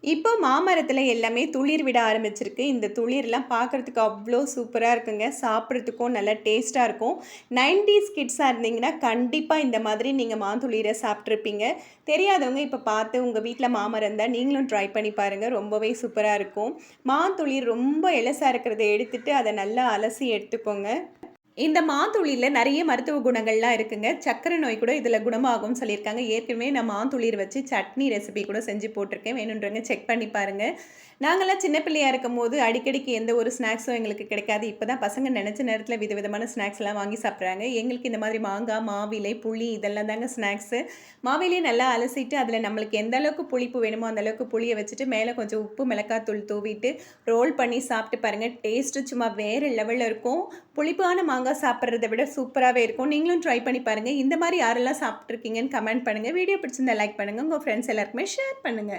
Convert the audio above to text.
இப்போ மாமரத்துல எல்லாமே துளிர் விட ஆரம்பிச்சிருக்கு. இந்த துளிர்லாம் பார்க்கறதுக்கு அவ்ளோ சூப்பரா இருக்குங்க. சாப்பிடுறதுக்கும் நல்லா டேஸ்ட்டா இருக்கும். 90ஸ் கிட்ஸா இருந்தீங்கன்னா, கண்டிப்பா இந்த மாதிரி நீங்க மாந்துளிர சாப்ட்டுருப்பீங்க. தெரியாதவங்க இப்ப பார்த்து உங்க வீட்ல மாமரம் இருந்தா நீங்களும் ட்ரை பண்ணி பாருங்க. ரொம்பவே சூப்பரா இருக்கும். மாந்துளிர் ரொம்ப எலசா இருக்கிறத எடுத்துட்டு, அத நல்லா அலசி எடுத்துக்கோங்க. இந்த மாதுளில நெறைய மருத்துவ குணங்கள்லாம் இருக்குங்க. சர்க்கரை நோய் கூட இதில குணமாகும்னு சொல்லியிருக்காங்க. ஏற்கனவே நான் மாதுளிர் வச்சு சட்னி ரெசிபி கூட செஞ்சு போட்டுருக்கேன். வேணுன்றவங்க செக் பண்ணி பாருங்க. நாங்கலாம் சின்ன பிள்ளையா இருக்கும்போது அடிக்கடிக்கு எந்த ஒரு ஸ்நாக்ஸும் எங்களுக்கு கிடைக்காது. இப்ப தான் பசங்க நெனச்ச நேரத்தில விதவிதமான ஸ்நாக்ஸ்லாம் வாங்கி சாப்பிடுறாங்க. எங்களுக்கு இந்த மாதிரி மாங்கா, மாவிலை, புளி இதெல்லாம் தாங்க ஸ்நாக்ஸு. மாவிலைய நல்லா அலசிட்டு அதில நம்மளுக்கு எந்த அளவுக்கு புளிப்பு வேணுமோ அந்த அளவுக்கு புளிய வச்சுட்டு மேல கொஞ்சம் உப்பு, மிளகாத்தூள் தூவிட்டு ரோல் பண்ணி சாப்பிட்டு பாருங்க. டேஸ்ட்டு சும்மா வேற லெவல்ல இருக்கும். புளிப்பான மாங்காய் சாப்பிடுறத விட சூப்பராவே இருக்கும். நீங்களும் ட்ரை பண்ணி பாருங்க. இந்த மாரி யாரெல்லாம் சாப்பிட்டுருக்கீங்கன்னு கமெண்ட் பண்ணுங்க. வீடியோ பிடிச்சிருந்தா லைக் பண்ணுங்க. உங்க ஃப்ரெண்ட்ஸ் எல்லாருக்குமே ஷேர் பண்ணுங்க.